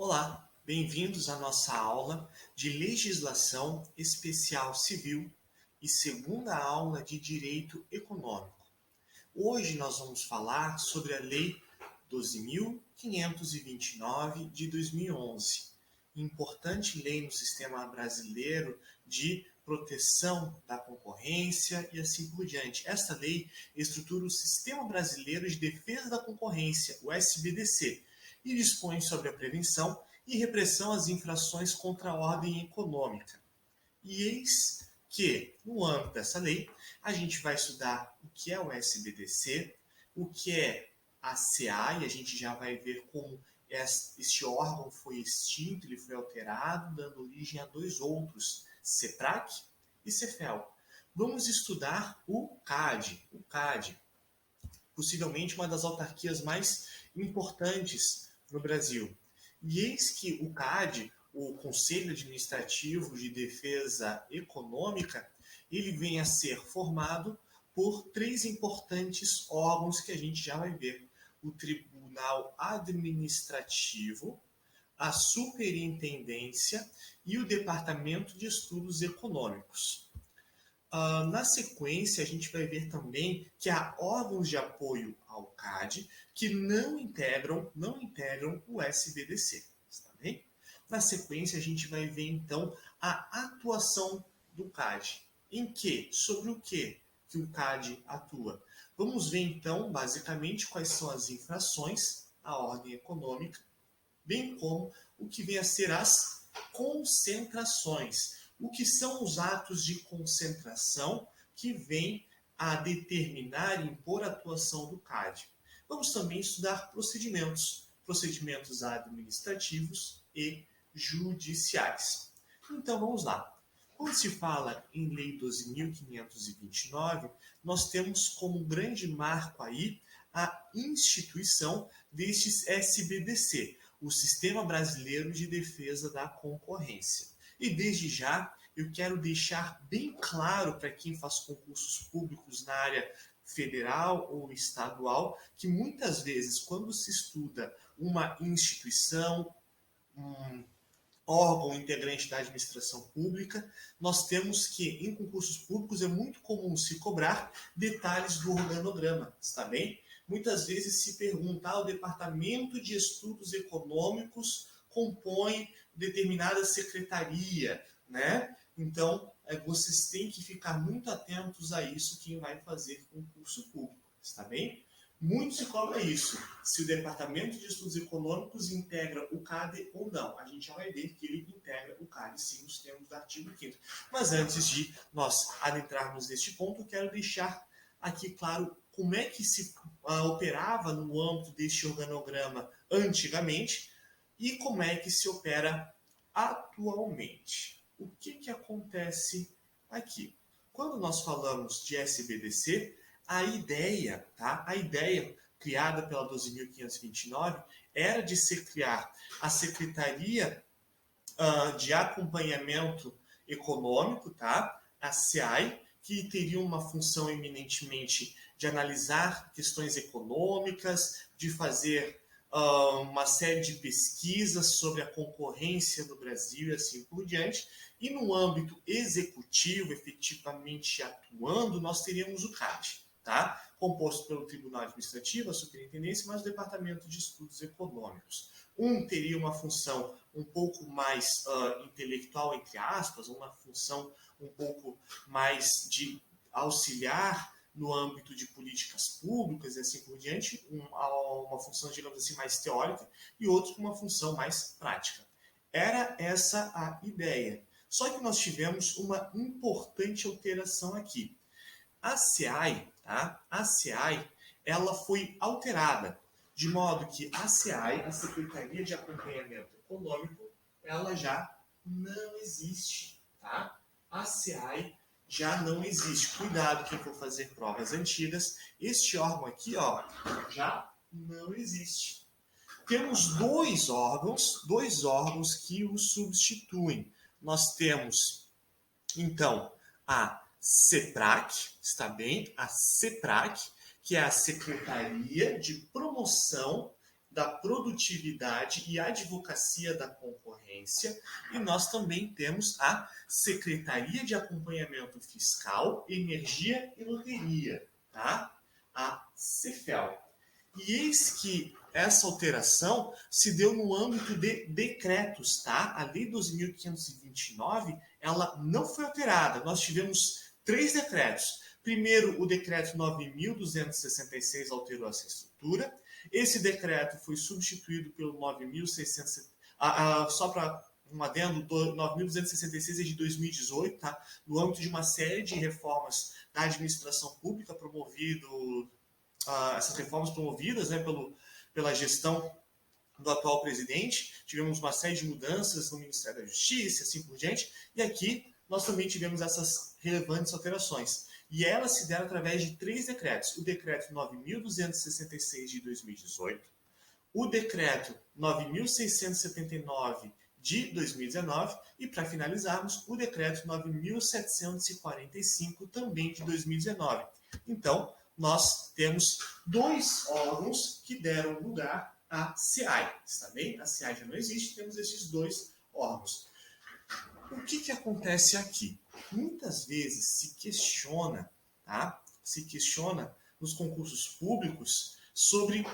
Olá, bem-vindos à nossa aula de Legislação Especial Civil e segunda aula de Direito Econômico. Hoje nós vamos falar sobre a Lei 12.529 de 2011, importante lei no sistema brasileiro de proteção da concorrência e assim por diante. Esta lei estrutura o Sistema Brasileiro de Defesa da Concorrência, o SBDC, e dispõe sobre a prevenção e repressão às infrações contra a ordem econômica. E eis que, no âmbito dessa lei, a gente vai estudar o que é o SBDC, o que é a SEAI, a gente já vai ver como este órgão foi extinto, ele foi alterado, dando origem a dois outros, CEPRAC e CEFEL. Vamos estudar o CAD. O CAD, possivelmente uma das autarquias mais importantes no Brasil. E eis que o CAD, o Conselho Administrativo de Defesa Econômica, ele vem a ser formado por três importantes órgãos que a gente já vai ver: o Tribunal Administrativo, a Superintendência e o Departamento de Estudos Econômicos. Na sequência, a gente vai ver também que há órgãos de apoio ao CAD que não integram o SBDC. Está bem? Na sequência, a gente vai ver então a atuação do CAD. Em que? Sobre o que o CAD atua? Vamos ver então, basicamente, quais são as infrações à ordem econômica, bem como o que vem a ser as concentrações. O que são os atos de concentração que vêm a determinar e impor a atuação do CAD. Vamos também estudar procedimentos administrativos e judiciais. Então vamos lá. Quando se fala em Lei 12.529, nós temos como grande marco aí a instituição deste SBDC, o Sistema Brasileiro de Defesa da Concorrência. E desde já eu quero deixar bem claro para quem faz concursos públicos na área federal ou estadual que muitas vezes quando se estuda uma instituição, um órgão integrante da administração pública, nós temos que, em concursos públicos, é muito comum se cobrar detalhes do organograma, está bem? Muitas vezes se pergunta, o Departamento de Estudos Econômicos compõe determinada secretaria, né? Então, vocês têm que ficar muito atentos a isso, quem vai fazer concurso público, está bem? Muito se cobra isso, se o Departamento de Estudos Econômicos integra o CAD ou não. A gente já vai ver que ele integra o CAD, sim, nos termos do artigo 5º. Mas antes de nós adentrarmos neste ponto, eu quero deixar aqui claro como é que se operava no âmbito deste organograma antigamente e como é que se opera atualmente. O que acontece aqui? Quando nós falamos de SBDC, a ideia criada pela 12.529 era de se criar a Secretaria de Acompanhamento Econômico, tá? A SEAI, que teria uma função eminentemente de analisar questões econômicas, de fazer uma série de pesquisas sobre a concorrência no Brasil e assim por diante. E no âmbito executivo, efetivamente atuando, nós teríamos o CAD, tá? Composto pelo Tribunal Administrativo, a Superintendência, mas o Departamento de Estudos Econômicos. Um teria uma função um pouco mais intelectual, entre aspas, uma função um pouco mais de auxiliar no âmbito de políticas públicas e assim por diante, uma função, digamos assim, mais teórica, e outro com uma função mais prática. Era essa a ideia. Só que nós tivemos uma importante alteração aqui. A SEAI, tá? A SEAI, ela foi alterada, de modo que a SEAI, a Secretaria de Acompanhamento Econômico, ela já não existe, tá? A SEAI já não existe. Cuidado quem for fazer provas antigas, este órgão aqui, já não existe. Temos dois órgãos que o substituem. Nós temos, então, a CEPRAC, está bem? A CEPRAC, que é a Secretaria de Promoção da Produtividade e Advocacia da Concorrência, e nós também temos a Secretaria de Acompanhamento Fiscal, Energia e Loteria, tá? A CEFEL. E eis que essa alteração se deu no âmbito de decretos, tá? A Lei 2.529, ela não foi alterada. Nós tivemos 3 decretos. Primeiro, o decreto 9.266 alterou essa estrutura. Esse decreto foi substituído pelo 9.600, só para um adendo, 9.266 é de 2018, tá? No âmbito de uma série de reformas da administração pública essas reformas promovidas, né, pela gestão do atual presidente. Tivemos uma série de mudanças no Ministério da Justiça, assim por diante, e aqui nós também tivemos essas relevantes alterações. E elas se deram através de 3 decretos. O decreto 9.266 de 2018, o decreto 9.679 de 2019 e, para finalizarmos, o decreto 9.745 também de 2019. Então, nós temos 2 órgãos que deram lugar à SEAI, está bem? A SEAI já não existe, temos esses 2 órgãos. O que acontece aqui? Muitas vezes se questiona, tá? Se questiona nos concursos públicos sobre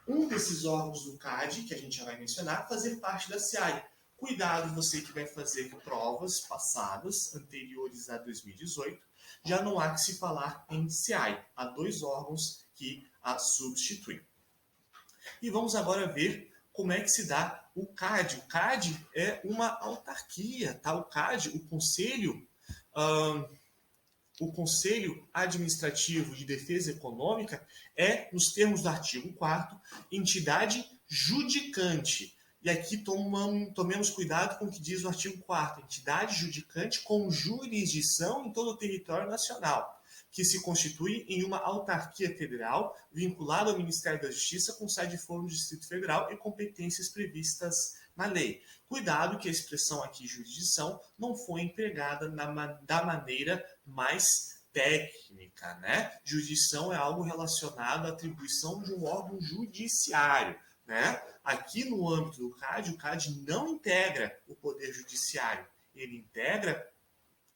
um desses órgãos do CAD, que a gente já vai mencionar, fazer parte da SEAI. Cuidado, você que vai fazer provas passadas, anteriores a 2018, já não há que se falar em SEAI. Há 2 órgãos que a substituem. E vamos agora ver como é que se dá o CAD. O CAD é uma autarquia, tá? O CAD, o Conselho Administrativo de Defesa Econômica é, nos termos do artigo 4º, entidade judicante. E aqui tomemos cuidado com o que diz o artigo 4º, entidade judicante com jurisdição em todo o território nacional, que se constitui em uma autarquia federal vinculada ao Ministério da Justiça com sede de foro do Distrito Federal e competências previstas na lei. Cuidado que a expressão aqui, jurisdição, não foi empregada da maneira mais técnica, né? Jurisdição é algo relacionado à atribuição de um órgão judiciário, né? Aqui no âmbito do CAD, o CAD não integra o poder judiciário, ele integra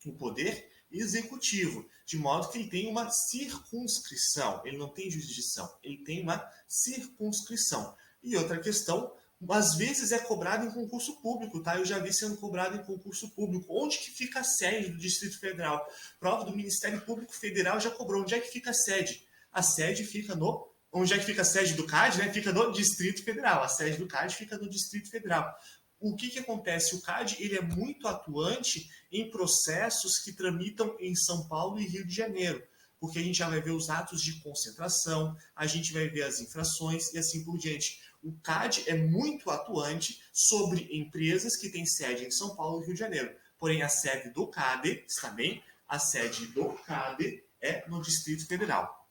o poder executivo, de modo que ele tem uma circunscrição, ele não tem jurisdição, ele tem uma circunscrição. E outra questão, às vezes é cobrado em concurso público, tá? Eu já vi sendo cobrado em concurso público. Onde que fica a sede do Distrito Federal? Prova do Ministério Público Federal já cobrou. Onde é que fica a sede? A sede fica no... Onde é que fica a sede do CAD? Né? Fica no Distrito Federal. A sede do CAD fica no Distrito Federal. O que acontece? O CAD ele é muito atuante em processos que tramitam em São Paulo e Rio de Janeiro, porque a gente já vai ver os atos de concentração, a gente vai ver as infrações e assim por diante. O CAD é muito atuante sobre empresas que têm sede em São Paulo e Rio de Janeiro. Porém, a sede do CAD, está bem? A sede do CAD é no Distrito Federal.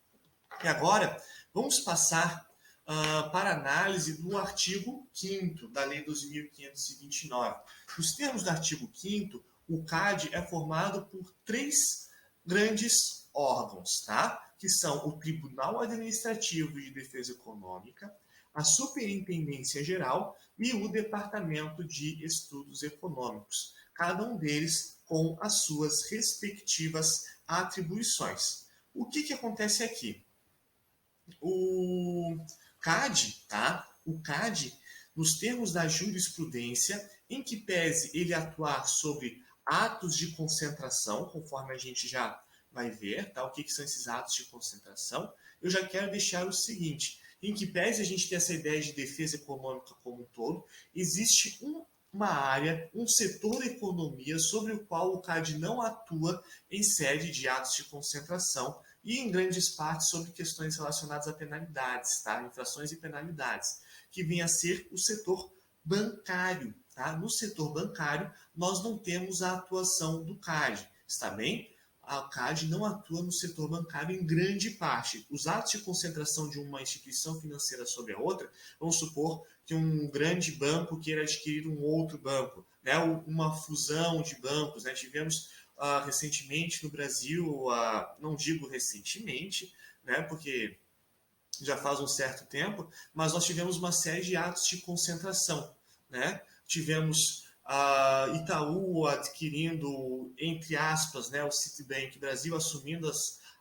E agora, vamos passar para análise do artigo 5º da Lei 2.529. Nos termos do artigo 5º, o CAD é formado por 3 grandes órgãos, tá? Que são o Tribunal Administrativo de Defesa Econômica, a Superintendência Geral e o Departamento de Estudos Econômicos, cada um deles com as suas respectivas atribuições. O que acontece aqui? O CAD, tá? O CAD, nos termos da jurisprudência, em que pese ele atuar sobre atos de concentração, conforme a gente já vai ver, tá? O que são esses atos de concentração, eu já quero deixar o seguinte, em que pese a gente ter essa ideia de defesa econômica como um todo, existe uma área, um setor da economia sobre o qual o CAD não atua em sede de atos de concentração e em grandes partes sobre questões relacionadas a penalidades, tá? Infrações e penalidades, que vem a ser o setor bancário. Tá? No setor bancário, nós não temos a atuação do CAD, está bem? A CAD não atua no setor bancário em grande parte. Os atos de concentração de uma instituição financeira sobre a outra, vamos supor que um grande banco queira adquirir um outro banco, né? Uma fusão de bancos. Né? Tivemos recentemente no Brasil, não digo recentemente, né? Porque já faz um certo tempo, mas nós tivemos uma série de atos de concentração, né? Tivemos a Itaú adquirindo, entre aspas, né, o Citibank Brasil, assumindo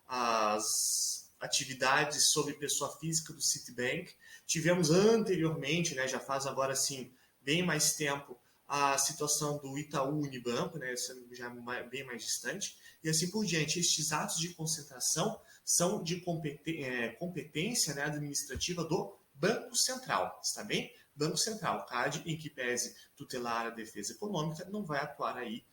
as atividades sobre pessoa física do Citibank. Tivemos anteriormente, né, já faz agora sim bem mais tempo, a situação do Itaú Unibanco, né, já bem mais distante, e assim por diante. Estes atos de concentração são de competência, né, administrativa do Banco Central, está bem? Banco Central, CAD, em que pese tutelar a defesa econômica, não vai atuar aí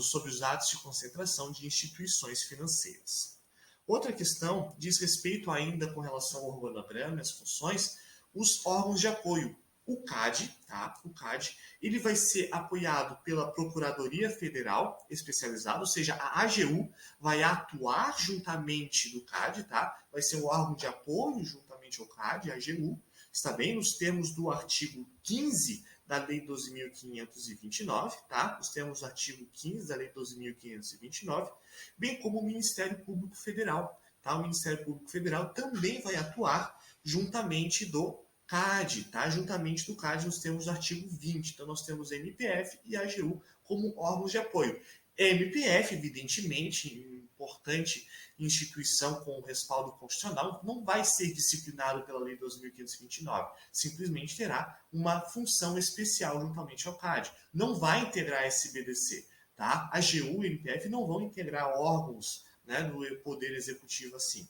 sobre os atos de concentração de instituições financeiras. Outra questão diz respeito ainda com relação ao organograma e as funções, os órgãos de apoio. O CAD, tá? O CAD, ele vai ser apoiado pela Procuradoria Federal especializada, ou seja, a AGU vai atuar juntamente do CAD, tá? Vai ser um órgão de apoio juntamente ao CAD, a AGU, está bem? Nos termos do artigo 15 da Lei 12.529, tá? Os termos do artigo 15 da Lei 12.529, bem como o Ministério Público Federal, tá? O Ministério Público Federal também vai atuar juntamente do CAD, tá? Juntamente do CAD nos termos do artigo 20. Então, nós temos a MPF e a AGU como órgãos de apoio. A MPF, evidentemente, importante instituição com respaldo constitucional, não vai ser disciplinado pela Lei 2.529. Simplesmente terá uma função especial juntamente ao CAD. Não vai integrar esse BDC. Tá? A AGU e a MPF não vão integrar órgãos, né, do Poder Executivo assim.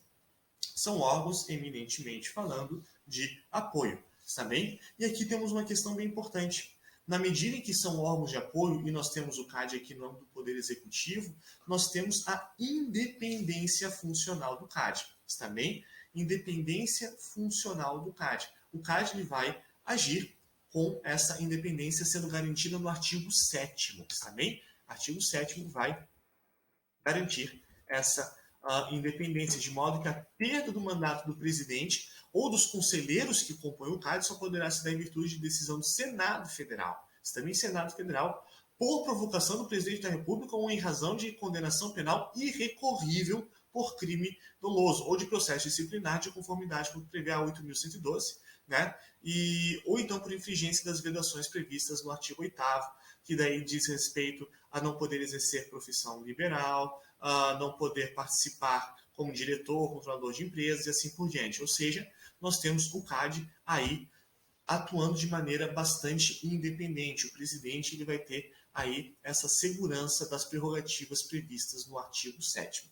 São órgãos, eminentemente falando, de apoio, está bem? E aqui temos uma questão bem importante. Na medida em que são órgãos de apoio, e nós temos o CAD aqui no âmbito do Poder Executivo, nós temos a independência funcional do CAD, está bem? Independência funcional do CAD. O CAD ele vai agir com essa independência sendo garantida no artigo 7º, está bem? Artigo 7º vai garantir essa independência, de modo que a perda do mandato do presidente ou dos conselheiros que compõem o CAD só poderá se dar em virtude de decisão do Senado Federal. Também Senado Federal, por provocação do presidente da República ou em razão de condenação penal irrecorrível por crime doloso ou de processo disciplinar de conformidade com o que prevê a 8.112, né? Ou então por infringência das vedações previstas no artigo 8º, que daí diz respeito a não poder exercer profissão liberal, a não poder participar como diretor, controlador de empresas e assim por diante. Ou seja, nós temos o CAD aí atuando de maneira bastante independente. O presidente ele vai ter aí essa segurança das prerrogativas previstas no artigo 7º.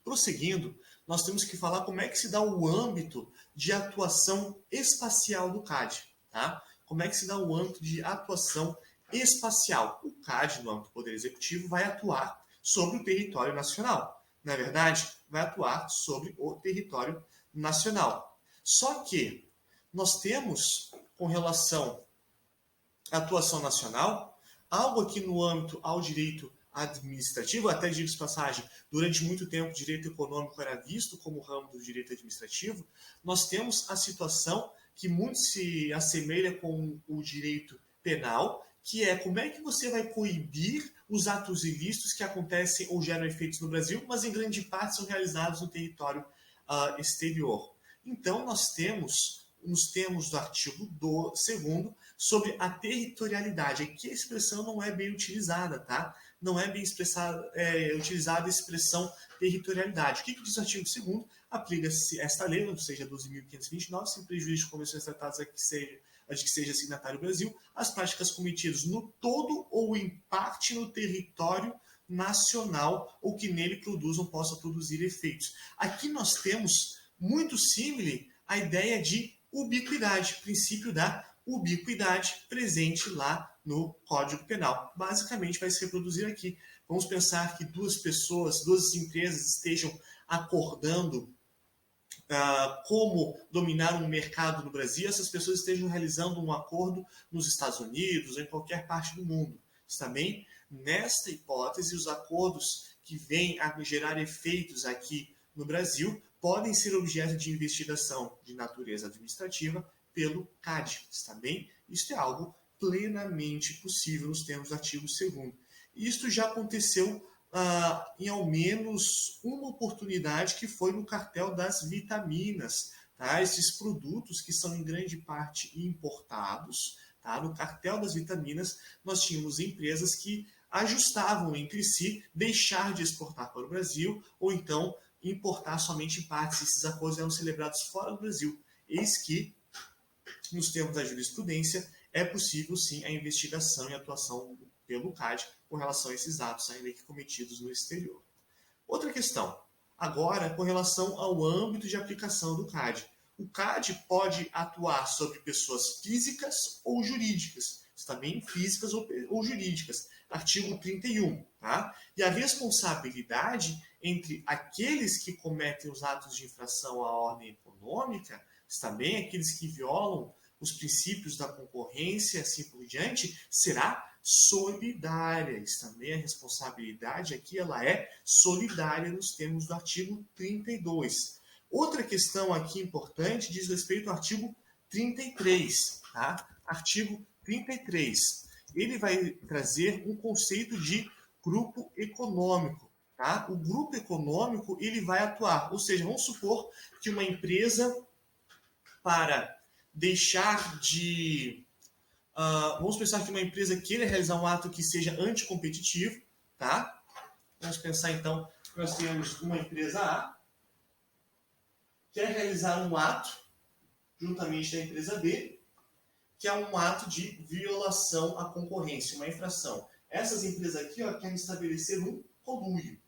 Prosseguindo, nós temos que falar como é que se dá o âmbito de atuação espacial do CAD. Tá? Como é que se dá o âmbito de atuação espacial? O CAD, no âmbito do Poder Executivo, vai atuar sobre o território nacional. Na verdade, vai atuar sobre o território nacional. Só que nós temos, com relação à atuação nacional, algo aqui no âmbito ao direito administrativo, até digo de passagem, durante muito tempo o direito econômico era visto como ramo do direito administrativo, nós temos a situação que muito se assemelha com o direito penal, que é como é que você vai coibir os atos ilícitos que acontecem ou geram efeitos no Brasil, mas em grande parte são realizados no território exterior. Então, nós temos, nos termos do artigo 2º, sobre a territorialidade. Aqui a expressão não é bem utilizada, tá? Não é bem utilizada a expressão territorialidade. O que diz o artigo 2º? Aplica-se esta lei, ou seja, 12.529, sem prejuízo de convenções tratadas a de que seja signatário o Brasil, as práticas cometidas no todo ou em parte no território nacional ou que nele produzam, possa produzir efeitos. Aqui nós temos muito similar a ideia de ubiquidade, princípio da ubiquidade presente lá no Código Penal. Basicamente vai se reproduzir aqui. Vamos pensar que duas empresas estejam acordando como dominar um mercado no Brasil, essas pessoas estejam realizando um acordo nos Estados Unidos ou em qualquer parte do mundo. Está bem? Nesta hipótese, os acordos que vêm a gerar efeitos aqui no Brasil podem ser objeto de investigação de natureza administrativa pelo CAD. Está bem? Isso é algo plenamente possível nos termos do artigo 2º. Isto já aconteceu em ao menos uma oportunidade que foi no cartel das vitaminas. Tá? Esses produtos que são em grande parte importados, tá? No cartel das vitaminas nós tínhamos empresas que ajustavam entre si deixar de exportar para o Brasil ou então importar somente partes. Esses acordos eram celebrados fora do Brasil. Eis que, nos termos da jurisprudência, é possível sim a investigação e atuação pelo CAD com relação a esses atos ainda que cometidos no exterior. Outra questão, agora com relação ao âmbito de aplicação do CAD. O CAD pode atuar sobre pessoas físicas ou jurídicas, também físicas ou jurídicas, artigo 31. Tá? E a responsabilidade entre aqueles que cometem os atos de infração à ordem econômica, também aqueles que violam os princípios da concorrência, assim por diante, será solidária. Também a responsabilidade aqui ela é solidária nos termos do artigo 32. Outra questão aqui importante diz respeito ao artigo 33. Tá? Artigo 33. Ele vai trazer um conceito de grupo econômico. Tá? O grupo econômico ele vai atuar, ou seja, vamos supor que uma empresa, para deixar de... vamos pensar que uma empresa queira realizar um ato que seja anticompetitivo, tá? Vamos pensar então que nós temos uma empresa A, quer realizar um ato, juntamente da empresa B, que é um ato de violação à concorrência, uma infração. Essas empresas aqui querem estabelecer um conluio.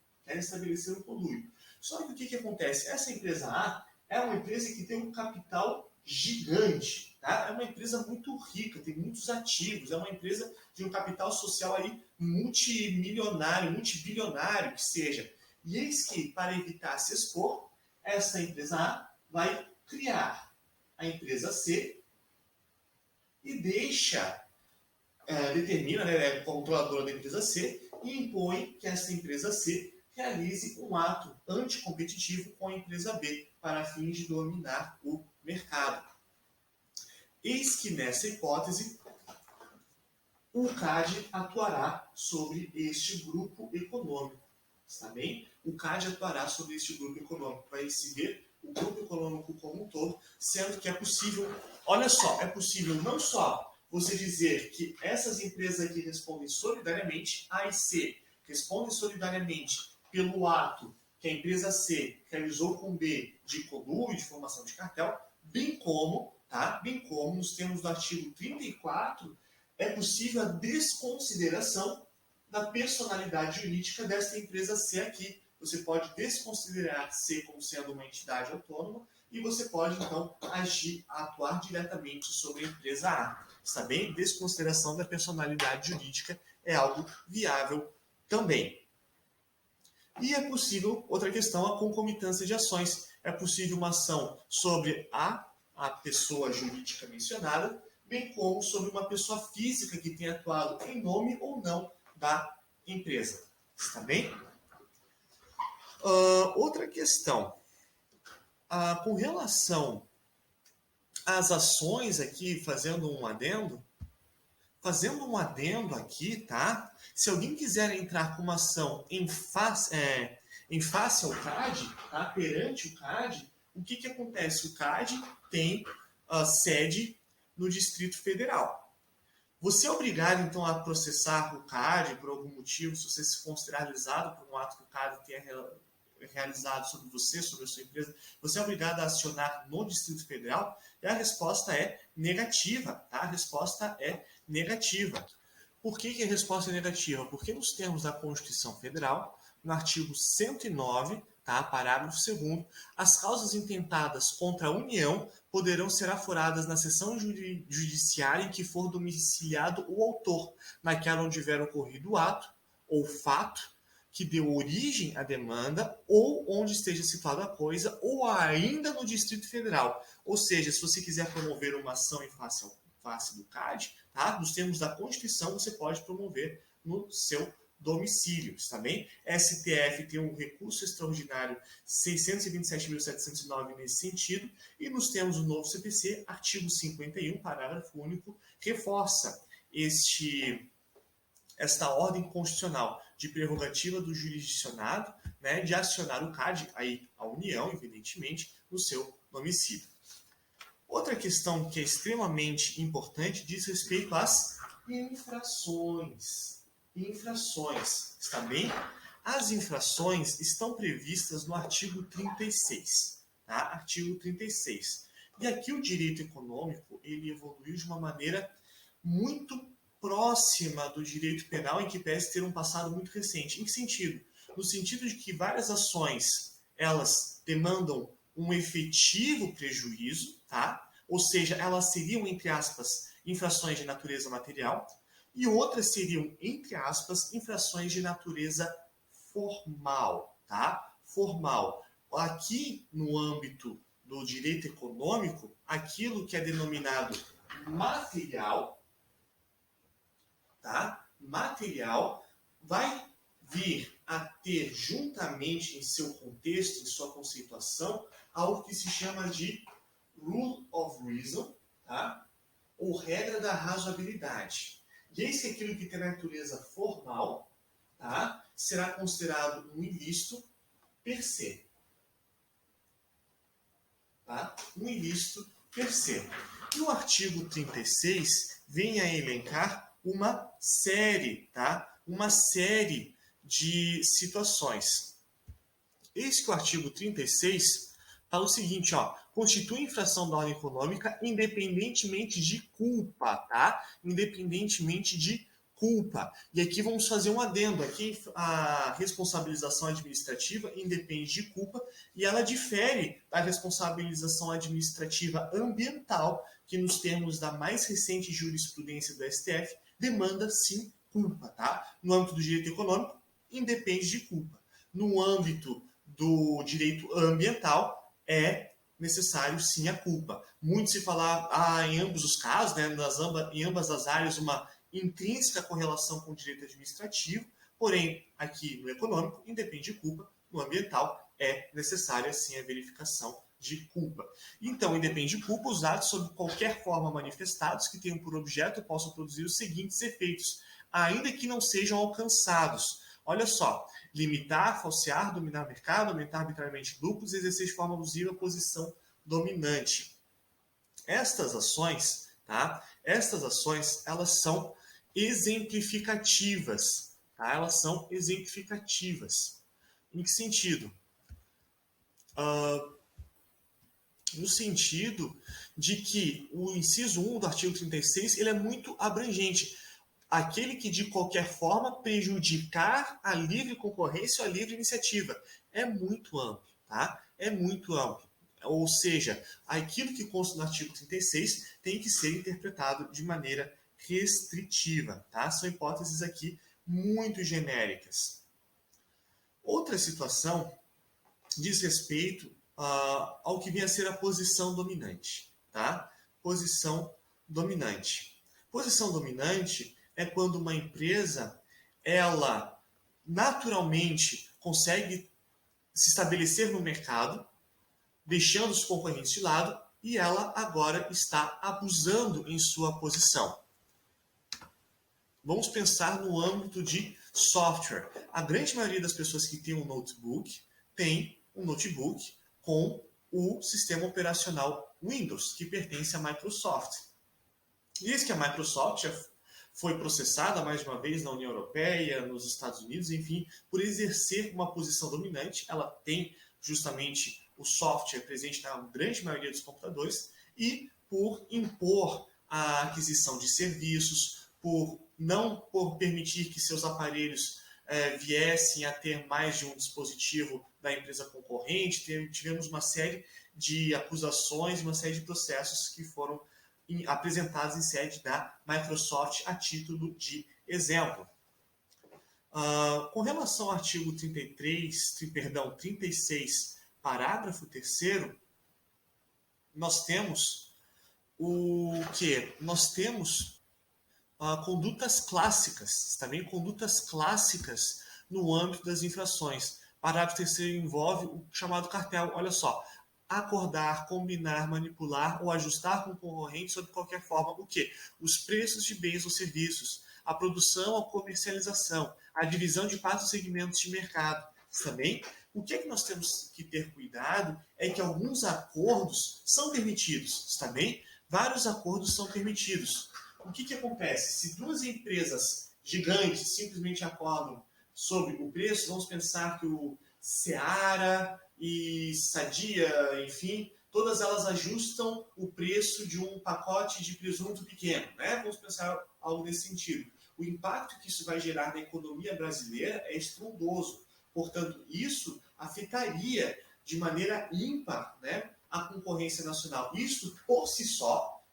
Só que o que acontece? Essa empresa A é uma empresa que tem um capital gigante, tá? É uma empresa muito rica, tem muitos ativos, é uma empresa de um capital social aí multimilionário, multibilionário que seja. E eis que, para evitar se expor, essa empresa A vai criar a empresa C e determina, né, controladora da empresa C, e impõe que essa empresa C realize um ato anticompetitivo com a empresa B para fins de dominar o mercado. Eis que nessa hipótese o CAD atuará sobre este grupo econômico. Está bem? O CAD atuará sobre este grupo econômico. Vai se ver o grupo econômico como um todo, sendo que é possível, olha só, é possível não só você dizer que essas empresas aqui respondem solidariamente, A e C respondem solidariamente pelo ato que a empresa C realizou com B de conluio, de formação de cartel, bem como nos termos do artigo 34, é possível a desconsideração da personalidade jurídica desta empresa C aqui. Você pode desconsiderar C como sendo uma entidade autônoma e você pode, então, atuar diretamente sobre a empresa A. Está bem? Desconsideração da personalidade jurídica é algo viável também. E é possível, outra questão, a concomitância de ações. É possível uma ação sobre a pessoa jurídica mencionada, bem como sobre uma pessoa física que tenha atuado em nome ou não da empresa. Está bem? Outra questão. Com relação às ações aqui, fazendo um adendo aqui, tá? Se alguém quiser entrar com uma ação em face ao CAD, tá? Perante o CAD, o que acontece? O CAD tem sede no Distrito Federal. Você é obrigado, então, a processar o CAD por algum motivo, se você se considerar realizado por um ato que o CAD tenha realizado sobre você, sobre a sua empresa, você é obrigado a acionar no Distrito Federal? E a resposta é negativa, tá? A resposta é negativa. Por que a resposta é negativa? Porque nos termos da Constituição Federal, no artigo 109, tá? Parágrafo 2º, as causas intentadas contra a União poderão ser aforadas na sessão judiciária em que for domiciliado o autor, naquela onde tiver ocorrido o ato ou fato que deu origem à demanda, ou onde esteja situada a coisa, ou ainda no Distrito Federal. Ou seja, se você quiser promover uma ação em face do CAD, tá? Nos termos da Constituição, você pode promover no seu domicílio, está bem? STF tem um recurso extraordinário 627.709 nesse sentido, e nos termos do novo CPC, artigo 51, parágrafo único, reforça esta ordem constitucional de prerrogativa do jurisdicionado, né, de acionar o CAD, aí a União, evidentemente, no seu domicílio. Outra questão que é extremamente importante diz respeito às infrações. Infrações, está bem? As infrações estão previstas no artigo 36, tá? Artigo 36. E aqui o direito econômico, ele evoluiu de uma maneira muito próxima do direito penal, em que parece ter um passado muito recente. Em que sentido? No sentido de que várias ações, elas demandam um efetivo prejuízo, tá? Ou seja, elas seriam, entre aspas, infrações de natureza material, e outras seriam, entre aspas, infrações de natureza formal, tá? Formal. Aqui, no âmbito do direito econômico, aquilo que é denominado material, tá? Material vai vir a ter juntamente em seu contexto, em sua conceituação, algo que se chama de rule of reason, tá? Ou regra da razoabilidade. E eis que aquilo que tem natureza formal, tá? Será considerado um ilícito per se. Tá? Um ilícito per se. E o artigo 36 vem a elencar uma série, tá? Uma série de situações. Eis que o artigo 36 fala o seguinte, ó, constitui infração da ordem econômica independentemente de culpa, tá? Independentemente de culpa. E aqui vamos fazer um adendo. Aqui a responsabilização administrativa independe de culpa e ela difere da responsabilização administrativa ambiental, que nos termos da mais recente jurisprudência do STF, demanda sim culpa, tá? No âmbito do direito econômico, independe de culpa. No âmbito do direito ambiental, é necessário sim a culpa. Muito se fala em ambos os casos, né, em ambas as áreas, uma intrínseca correlação com o direito administrativo, porém, aqui no econômico, independe de culpa, no ambiental, é necessária sim a verificação de culpa. Então, independe de culpa, os atos sob qualquer forma manifestados que tenham por objeto possam produzir os seguintes efeitos, ainda que não sejam alcançados. Olha só, limitar, falsear, dominar o mercado, aumentar arbitrariamente lucros e exercer de forma abusiva a posição dominante. Estas ações, tá? Estas ações, elas são exemplificativas, tá? Elas são exemplificativas. Em que sentido? No sentido de que o inciso 1 do artigo 36 ele é muito abrangente. Aquele que de qualquer forma prejudicar a livre concorrência ou a livre iniciativa. É muito amplo, tá? É muito amplo. Ou seja, aquilo que consta no artigo 36 tem que ser interpretado de maneira restritiva, tá? São hipóteses aqui muito genéricas. Outra situação diz respeito ao que vem a ser a posição dominante, tá? Posição dominante. Posição dominante é quando uma empresa, ela naturalmente consegue se estabelecer no mercado, deixando os concorrentes de lado, e ela agora está abusando em sua posição. Vamos pensar no âmbito de software. A grande maioria das pessoas que tem um notebook tem um notebook com o sistema operacional Windows, que pertence à Microsoft. E eis que a Microsoft já foi processada mais de uma vez na União Europeia, nos Estados Unidos, enfim, por exercer uma posição dominante. Ela tem justamente o software presente na grande maioria dos computadores e por impor a aquisição de serviços, por permitir que seus aparelhos viessem a ter mais de um dispositivo da empresa concorrente. Tivemos uma série de acusações, uma série de processos que foram apresentados em sede da Microsoft a título de exemplo. Com relação ao artigo 36, parágrafo 3º, nós temos o que? Nós temos condutas clássicas, também condutas clássicas no âmbito das infrações. Parágrafo 3º envolve o chamado cartel. Olha só, acordar, combinar, manipular ou ajustar com o concorrente sob qualquer forma o quê? Os preços de bens ou serviços, a produção, a comercialização, a divisão de 4 segmentos de mercado. Também, o que é que nós temos que ter cuidado é que alguns acordos são permitidos, também vários acordos são permitidos. O que acontece? Se duas empresas gigantes simplesmente acordam sobre o preço, vamos pensar que o Seara e Sadia, enfim, todas elas ajustam o preço de um pacote de presunto pequeno, né? Vamos pensar algo nesse sentido. O impacto que isso vai gerar na economia brasileira é estrondoso. Portanto, isso afetaria de maneira ímpar, né, a concorrência nacional. Isso, por si só,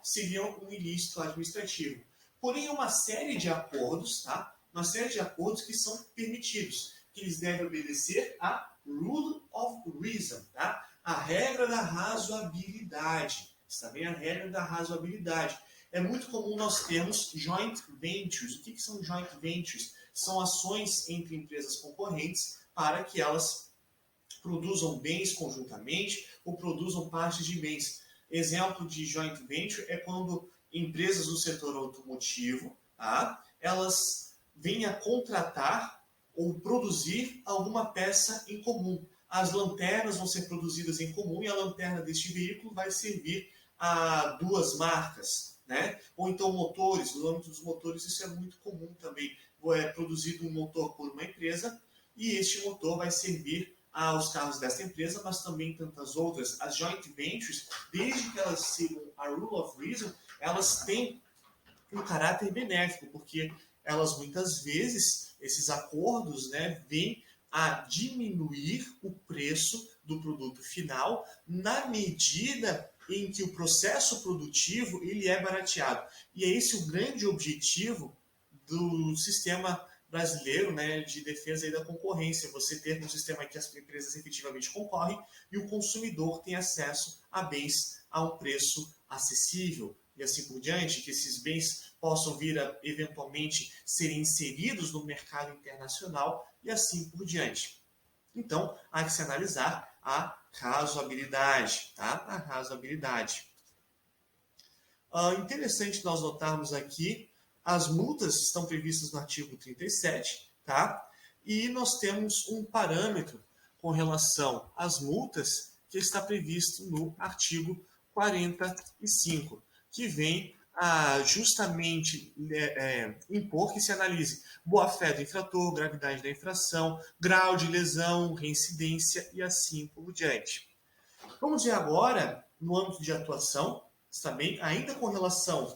seria um ilícito administrativo. Porém, uma série de acordos, tá? Uma série de acordos que são permitidos, que eles devem obedecer a Rule of Reason, tá? A regra da razoabilidade. Isso também é a regra da razoabilidade. É muito comum nós termos joint ventures. O que são joint ventures? São ações entre empresas concorrentes para que elas produzam bens conjuntamente ou produzam partes de bens. Exemplo de joint venture é quando empresas do setor automotivo, tá, elas vêm a contratar ou produzir alguma peça em comum. As lanternas vão ser produzidas em comum e a lanterna deste veículo vai servir a duas marcas, né? Ou então motores, no âmbito dos motores isso é muito comum também. É produzido um motor por uma empresa e este motor vai servir aos carros dessa empresa, mas também tantas outras. As joint ventures, desde que elas sigam a Rule of Reason, elas têm um caráter benéfico, porque elas muitas vezes, esses acordos, né, vêm a diminuir o preço do produto final na medida em que o processo produtivo ele é barateado. E é esse o grande objetivo do sistema brasileiro, né, de defesa da concorrência. Você ter um sistema em que as empresas efetivamente concorrem e o consumidor tem acesso a bens a um preço acessível e assim por diante, que esses bens possam vir a eventualmente serem inseridos no mercado internacional e assim por diante. Então, há que se analisar a razoabilidade, tá? A razoabilidade. Interessante nós notarmos aqui, as multas estão previstas no artigo 37, tá? E nós temos um parâmetro com relação às multas que está previsto no artigo 45, que vem a justamente impor que se analise boa-fé do infrator, gravidade da infração, grau de lesão, reincidência e assim por diante. Vamos ver agora, no âmbito de atuação, também, ainda com relação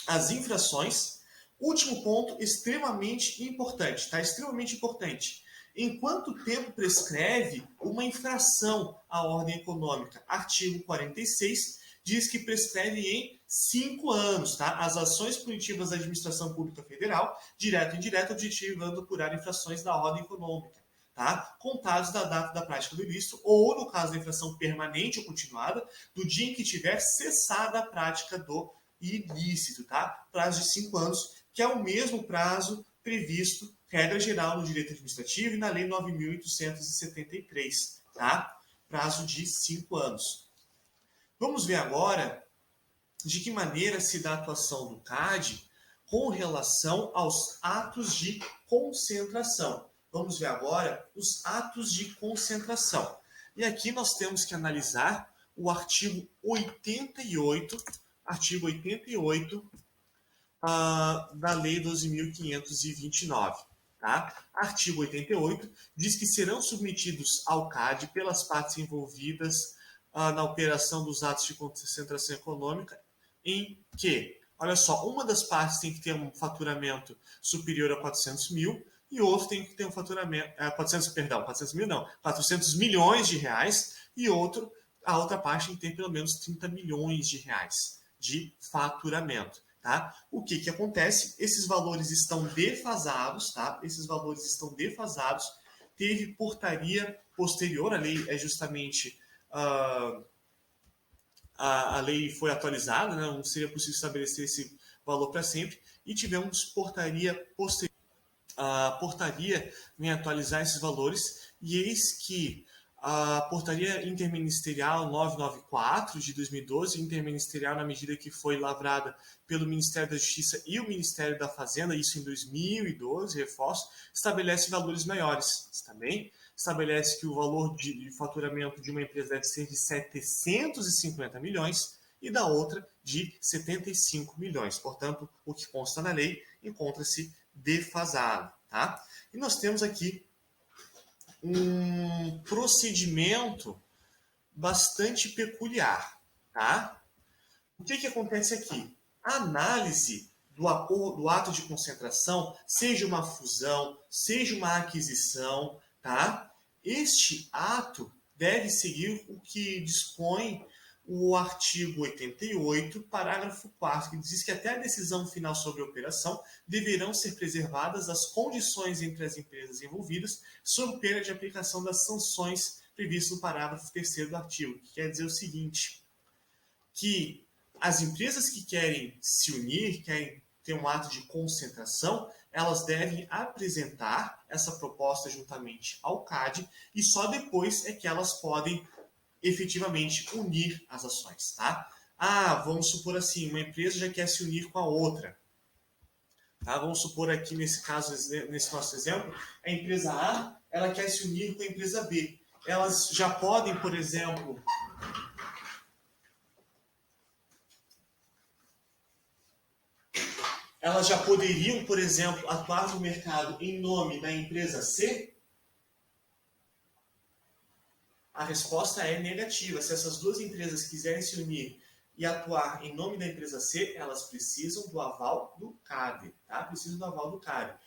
às infrações, último ponto extremamente importante, tá? Extremamente importante. Em quanto tempo prescreve uma infração à ordem econômica? Artigo 46 diz que prescreve em 5 anos, tá? As ações punitivas da administração pública federal, direta e indireta, objetivando apurar infrações da ordem econômica, tá? Contados da data da prática do ilícito ou, no caso da infração permanente ou continuada, do dia em que tiver cessada a prática do ilícito, tá? Prazo de 5 anos, que é o mesmo prazo previsto, regra geral no direito administrativo e na Lei 9.873, tá? Prazo de 5 anos. Vamos ver agora de que maneira se dá a atuação do CAD com relação aos atos de concentração. Vamos ver agora os atos de concentração. E aqui nós temos que analisar o artigo 88, da Lei 12.529. Tá? Artigo 88 diz que serão submetidos ao CAD pelas partes envolvidas na operação dos atos de concentração econômica em que, olha só, uma das partes tem que ter um faturamento superior a 400 mil e outro tem que ter um faturamento, 400 milhões de reais e a outra parte tem que ter pelo menos 30 milhões de reais de faturamento. Tá? O que acontece? Esses valores estão defasados, tá? Esses valores estão defasados. Teve portaria posterior, a lei é justamente a lei foi atualizada, né? Não seria possível estabelecer esse valor para sempre, e tivemos portaria posterior. A portaria vem atualizar esses valores, e eis que A Portaria Interministerial 994 de 2012, interministerial na medida que foi lavrada pelo Ministério da Justiça e o Ministério da Fazenda, isso em 2012, reforço, estabelece valores maiores. Também estabelece que o valor de faturamento de uma empresa deve ser de 750 milhões e da outra de 75 milhões. Portanto, o que consta na lei encontra-se defasado. Tá? E nós temos aqui um procedimento bastante peculiar, tá? O que acontece aqui? A análise do ato de concentração, seja uma fusão, seja uma aquisição, tá? Este ato deve seguir o que dispõe o artigo 88, parágrafo 4, que diz que até a decisão final sobre a operação deverão ser preservadas as condições entre as empresas envolvidas, sob pena de aplicação das sanções previstas no parágrafo 3º do artigo, que quer dizer o seguinte, que as empresas que querem se unir, querem ter um ato de concentração, elas devem apresentar essa proposta juntamente ao CAD e só depois é que elas podem efetivamente unir as ações, tá? Vamos supor assim, uma empresa já quer se unir com a outra, tá? Vamos supor aqui nesse caso, nesse nosso exemplo, a empresa A, ela quer se unir com a empresa B. Elas já podem, por exemplo, elas já poderiam, por exemplo, atuar no mercado em nome da empresa C? A resposta é negativa. Se essas duas empresas quiserem se unir e atuar em nome da empresa C, elas precisam do aval do CAD, tá? Precisam do aval do CAD.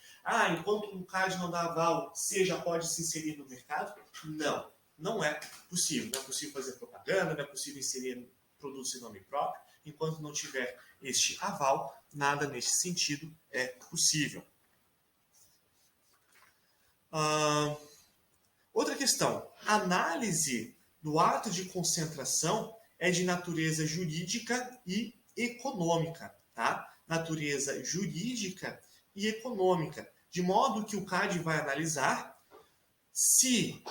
Enquanto o CAD não dá aval, C já pode se inserir no mercado? Não, não é possível. Não é possível fazer propaganda, não é possível inserir produtos em nome próprio. Enquanto não tiver este aval, nada nesse sentido é possível. Outra questão, a análise do ato de concentração é de natureza jurídica e econômica, tá? Natureza jurídica e econômica, de modo que o CAD vai analisar se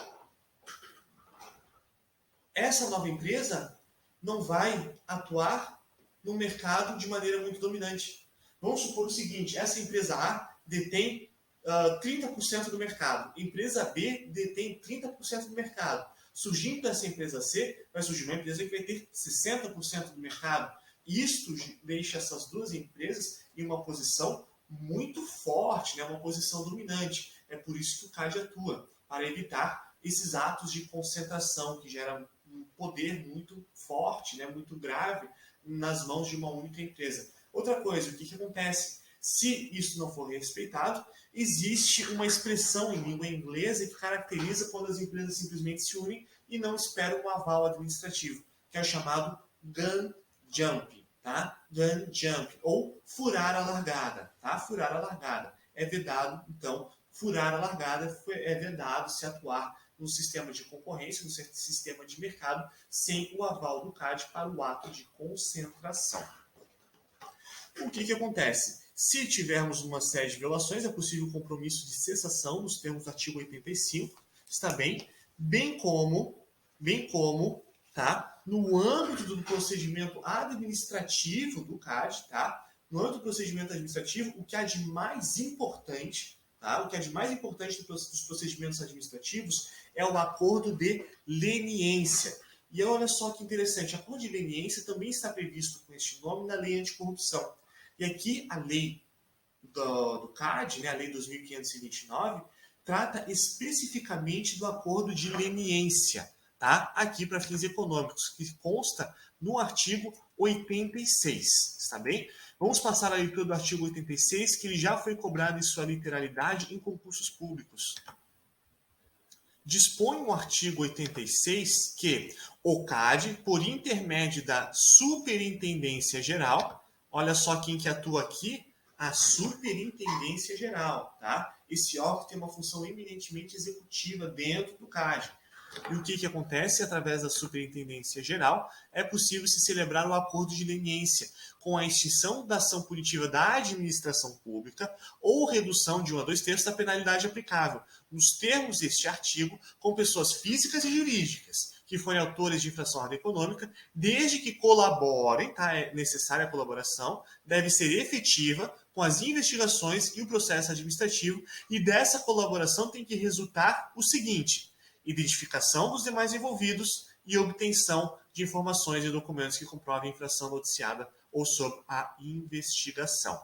essa nova empresa não vai atuar no mercado de maneira muito dominante. Vamos supor o seguinte, essa empresa A detém 30% do mercado. Empresa B detém 30% do mercado. Surgindo dessa empresa C, vai surgir uma empresa que vai ter 60% do mercado. Isto deixa essas duas empresas em uma posição muito forte, né? Uma posição dominante. É por isso que o CAD atua, para evitar esses atos de concentração que geram um poder muito forte, né? Muito grave nas mãos de uma única empresa. Outra coisa, o que acontece? Se isso não for respeitado, existe uma expressão em língua inglesa que caracteriza quando as empresas simplesmente se unem e não esperam um aval administrativo, que é o chamado gun jump, tá? Gun jump, ou furar a largada, tá? Furar a largada. É vedado, então, furar a largada é vedado se atuar no sistema de concorrência, no sistema de mercado, sem o aval do CAD para o ato de concentração. O que acontece? Se tivermos uma série de violações, é possível o compromisso de cessação nos termos do artigo 85, está bem como, tá? No âmbito do procedimento administrativo do CAD, tá? No âmbito do procedimento administrativo, o que há de mais importante, tá? O que há de mais importante dos procedimentos administrativos é o acordo de leniência. E olha só que interessante, acordo de leniência também está previsto com este nome na lei anticorrupção. E aqui a lei do CAD, né, a lei 2529, trata especificamente do acordo de leniência, tá? Aqui para fins econômicos, que consta no artigo 86, está bem? Vamos passar a leitura do artigo 86, que ele já foi cobrado em sua literalidade em concursos públicos. Dispõe o artigo 86 que o CAD, por intermédio da Superintendência Geral, olha só quem que atua aqui, a Superintendência Geral, tá? Esse órgão tem uma função eminentemente executiva dentro do CAD. E o que acontece? Através da Superintendência Geral, é possível se celebrar o acordo de leniência, com a extinção da ação punitiva da administração pública ou redução de 1 a 2/3 da penalidade aplicável, nos termos deste artigo, com pessoas físicas e jurídicas que forem autores de infração à ordem econômica, desde que colaborem, tá? É necessária a colaboração, deve ser efetiva com as investigações e o processo administrativo, e dessa colaboração tem que resultar o seguinte: identificação dos demais envolvidos e obtenção de informações e documentos que comprovem a infração noticiada ou sob a investigação.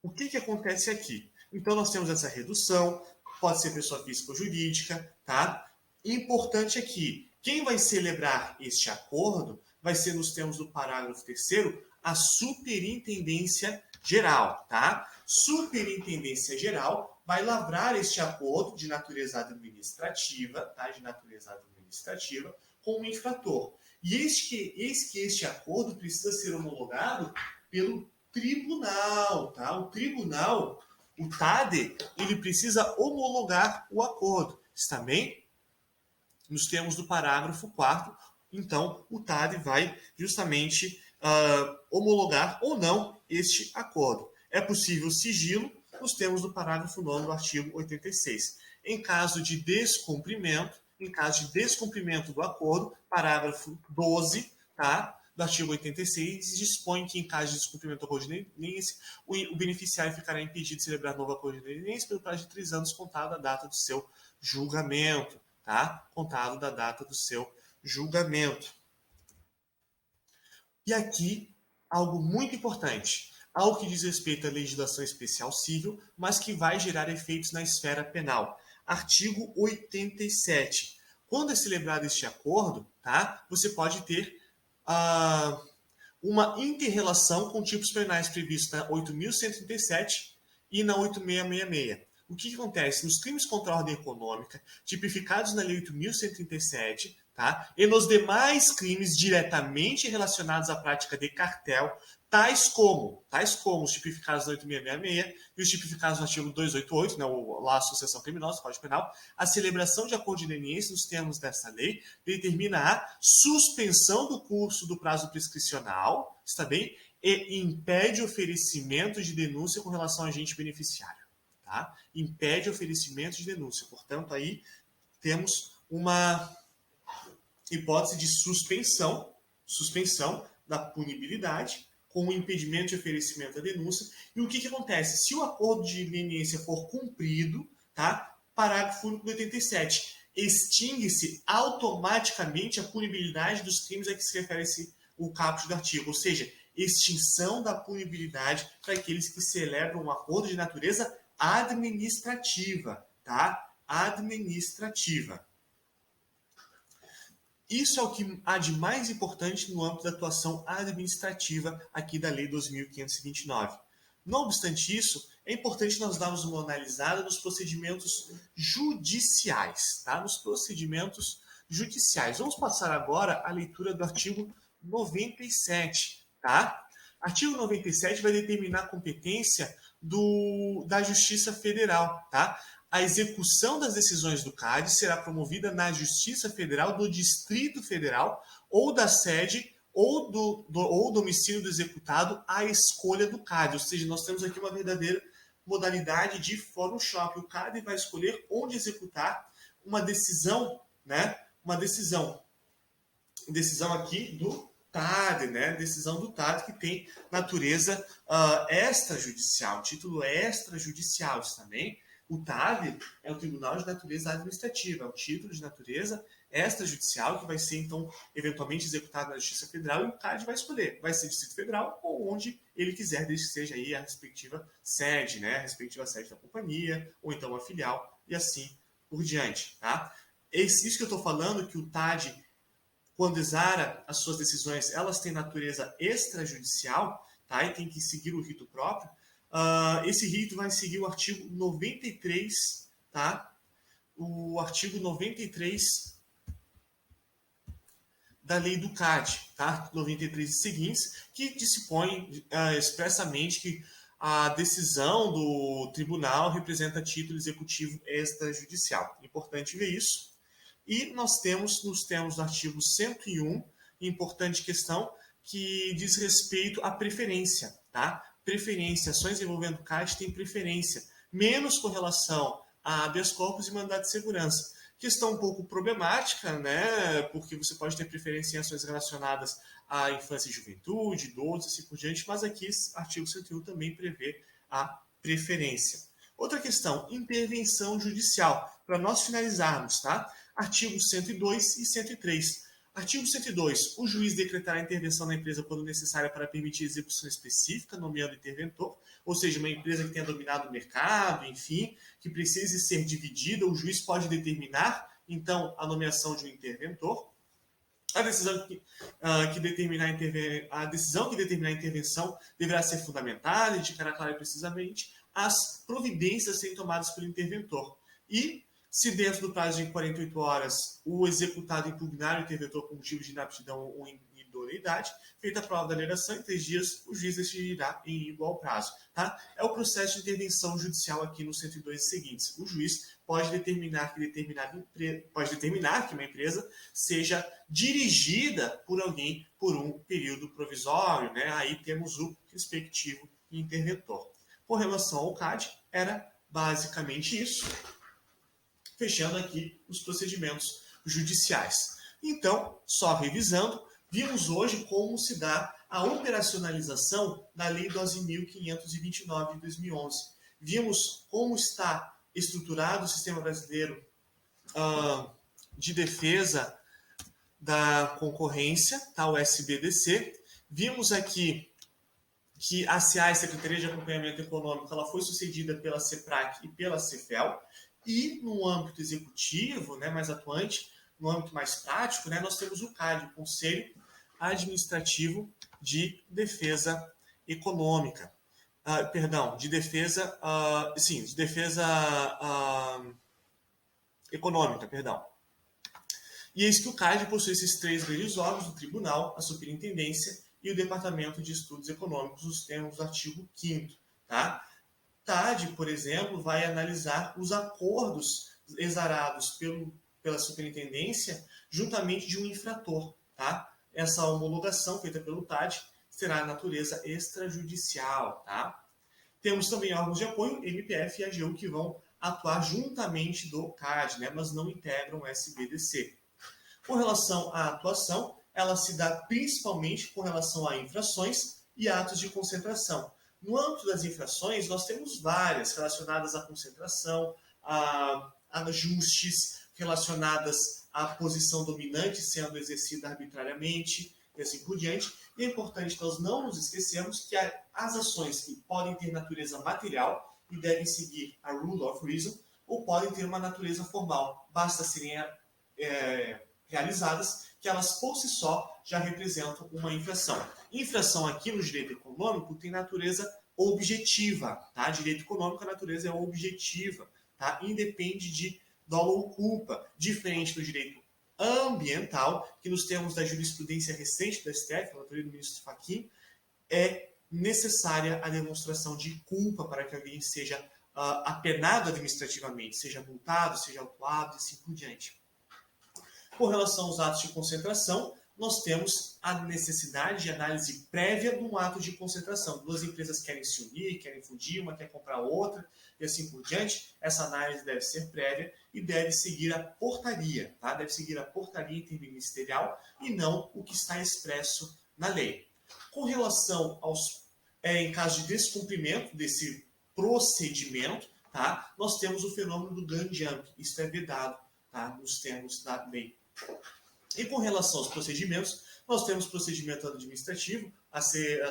O que acontece aqui? Então, nós temos essa redução, pode ser pessoa física ou jurídica, tá? Importante aqui, quem vai celebrar este acordo vai ser, nos termos do parágrafo 3º, a Superintendência Geral, tá? Superintendência Geral vai lavrar este acordo de natureza administrativa, tá? De natureza administrativa, com o infrator. E eis que este acordo precisa ser homologado pelo tribunal, tá? O tribunal, o TADE, ele precisa homologar o acordo. Está bem? Nos termos do parágrafo 4º, então o TADE vai justamente homologar ou não este acordo. É possível sigilo nos termos do parágrafo 9º do artigo 86. Em caso de descumprimento do acordo, parágrafo 12, tá, do artigo 86, dispõe que, em caso de descumprimento do acordo de leniência, o beneficiário ficará impedido de celebrar novo acordo de leniência pelo prazo de 3 anos, contado da data do seu julgamento. Tá? Contado da data do seu julgamento. E aqui, algo muito importante, algo que diz respeito à legislação especial civil, mas que vai gerar efeitos na esfera penal. Artigo 87. Quando é celebrado este acordo, tá? Você pode ter uma inter-relação com tipos penais previstos na 8.137 e na 8.666. O que acontece? Nos crimes contra a ordem econômica, tipificados na Lei 8.137, tá? E nos demais crimes diretamente relacionados à prática de cartel, tais como os tipificados na 8.666 e os tipificados no artigo 288, né, a associação criminosa, Código Penal, a celebração de acordo de leniência nos termos dessa lei determina a suspensão do curso do prazo prescricional, está bem? E impede oferecimento de denúncia com relação ao agente beneficiário. Tá? Impede oferecimento de denúncia. Portanto, aí temos uma hipótese de suspensão da punibilidade com o impedimento de oferecimento da denúncia. E o que acontece? Se o acordo de leniência for cumprido, tá? Parágrafo único do 87, extingue-se automaticamente a punibilidade dos crimes a que se refere o caput do artigo, ou seja, extinção da punibilidade para aqueles que celebram um acordo de natureza administrativa, tá? Administrativa. Isso é o que há de mais importante no âmbito da atuação administrativa aqui da Lei 2.529. Não obstante isso, é importante nós darmos uma analisada nos procedimentos judiciais, tá? Nos procedimentos judiciais. Vamos passar agora à leitura do artigo 97, tá? Artigo 97 vai determinar a competência da Justiça Federal, tá? A execução das decisões do CAD será promovida na Justiça Federal do Distrito Federal ou da sede ou domicílio do executado à escolha do CAD. Ou seja, nós temos aqui uma verdadeira modalidade de fórum shopping. O CAD vai escolher onde executar uma decisão, né? Uma decisão aqui do TAD, né? Decisão do TAD que tem natureza extrajudicial, título extrajudicial também. O TAD é o Tribunal de Natureza Administrativa, é o título de natureza extrajudicial que vai ser, então, eventualmente executado na Justiça Federal, e o CAD vai escolher, vai ser Distrito Federal ou onde ele quiser, desde que seja aí a respectiva sede, né? A respectiva sede da companhia, ou então a filial, e assim por diante, tá? Isso que eu estou falando, que o TAD, quando exara as suas decisões, elas têm natureza extrajudicial, tá? E tem que seguir o rito próprio. Esse rito vai seguir o artigo 93, tá? O artigo 93 da lei do CAD, tá? 93 e seguintes, que dispõe expressamente que a decisão do tribunal representa título executivo extrajudicial. Importante ver isso. E nós temos, nos termos do artigo 101, importante questão, que diz respeito à preferência, tá? Preferência, ações envolvendo CAD têm preferência, menos com relação a habeas corpus e mandado de segurança. Questão um pouco problemática, né? Porque você pode ter preferência em ações relacionadas à infância e juventude, idosos e assim por diante, mas aqui, artigo 101 também prevê a preferência. Outra questão, intervenção judicial. Para nós finalizarmos, tá? Artigos 102 e 103. Artigo 102. O juiz decretará a intervenção na empresa quando necessária para permitir execução específica, nomeando interventor, ou seja, uma empresa que tenha dominado o mercado, enfim, que precise ser dividida, o juiz pode determinar, então, a nomeação de um interventor. A decisão que determinar a intervenção deverá ser fundamentada, indicará clara e precisamente as providências a serem tomadas pelo interventor. E, se dentro do prazo de 48 horas o executado impugnar o interventor com motivo de inaptidão ou idoneidade, feita a prova da alegação, em 3 dias o juiz decidirá em igual prazo. Tá? É o processo de intervenção judicial aqui no 102 seguintes. O juiz pode determinar que uma empresa seja dirigida por alguém por um período provisório, né? Aí temos o respectivo interventor. Com relação ao CAD, era basicamente isso. Fechando aqui os procedimentos judiciais. Então, só revisando, vimos hoje como se dá a operacionalização da Lei 12.529 de 2011. Vimos como está estruturado o sistema brasileiro de defesa da concorrência, tá, o SBDC. Vimos aqui que a SEAE, Secretaria de Acompanhamento Econômico, ela foi sucedida pela CEPRAC e pela CEFEL. E no âmbito executivo, né, mais atuante, no âmbito mais prático, né, nós temos o CAD, o Conselho Administrativo de Defesa Econômica. De defesa econômica, perdão. E eis que o CAD possui esses 3 grandes órgãos, o Tribunal, a Superintendência e o Departamento de Estudos Econômicos, nos termos do artigo 5º, tá? TAD, por exemplo, vai analisar os acordos exarados pela superintendência juntamente de um infrator. Tá? Essa homologação feita pelo TAD será de natureza extrajudicial. Tá? Temos também órgãos de apoio, MPF e AGU, que vão atuar juntamente do CAD, né, mas não integram o SBDC. Com relação à atuação, ela se dá principalmente com relação a infrações e atos de concentração. No âmbito das infrações, nós temos várias relacionadas à concentração, a ajustes relacionadas à posição dominante sendo exercida arbitrariamente e assim por diante. E é importante nós não nos esquecermos que as ações que podem ter natureza material e devem seguir a rule of reason, ou podem ter uma natureza formal. Basta serem realizadas que elas por si só já representam uma infração. Infração aqui no direito econômico tem natureza objetiva, tá? Direito econômico, a natureza é objetiva, tá? Independe de dolo ou culpa, diferente do direito ambiental, que nos termos da jurisprudência recente do STF, a autoria do ministro Fachin, é necessária a demonstração de culpa para que alguém seja apenado administrativamente, seja multado, seja autuado e assim por diante. Com relação aos atos de concentração, nós temos a necessidade de análise prévia de um ato de concentração. 2 empresas querem se unir, querem fundir, uma quer comprar outra, e assim por diante. Essa análise deve ser prévia e deve seguir a portaria, tá? Deve seguir a portaria interministerial e não o que está expresso na lei. Com relação em caso de descumprimento desse procedimento, tá? Nós temos o fenômeno do gun jump. Isso é vedado, tá? Nos termos da lei. E com relação aos procedimentos, nós temos procedimento administrativo, a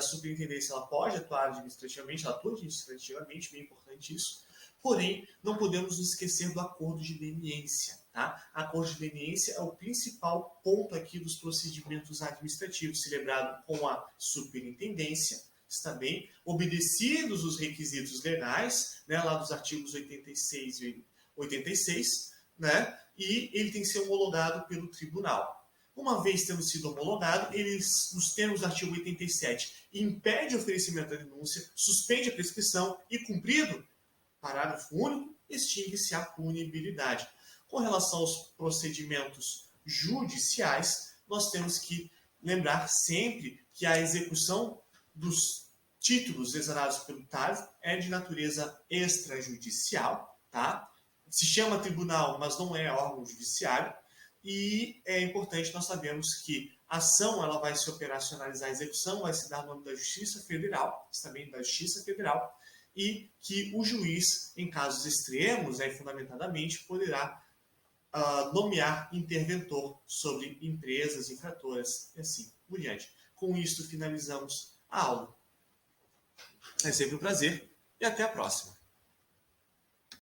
superintendência ela pode atuar administrativamente, ela atua administrativamente, bem importante isso, porém, não podemos nos esquecer do acordo de leniência. Tá? Acordo de leniência é o principal ponto aqui dos procedimentos administrativos, celebrado com a superintendência, está bem, obedecidos os requisitos legais, né, lá dos artigos 86 e 86, né? E ele tem que ser homologado pelo tribunal. Uma vez tendo sido homologado, ele, nos termos do artigo 87, impede o oferecimento da denúncia, suspende a prescrição e, cumprido, parágrafo único, extingue-se a punibilidade. Com relação aos procedimentos judiciais, nós temos que lembrar sempre que a execução dos títulos exonerados pelo TAS é de natureza extrajudicial, tá? Se chama tribunal, mas não é órgão judiciário, e é importante nós sabemos que a ação ela vai se operacionalizar, a execução vai se dar no âmbito da Justiça Federal, também da Justiça Federal, e que o juiz, em casos extremos, fundamentadamente, poderá nomear interventor sobre empresas infratoras e assim por diante. Com isso, finalizamos a aula. É sempre um prazer e até a próxima.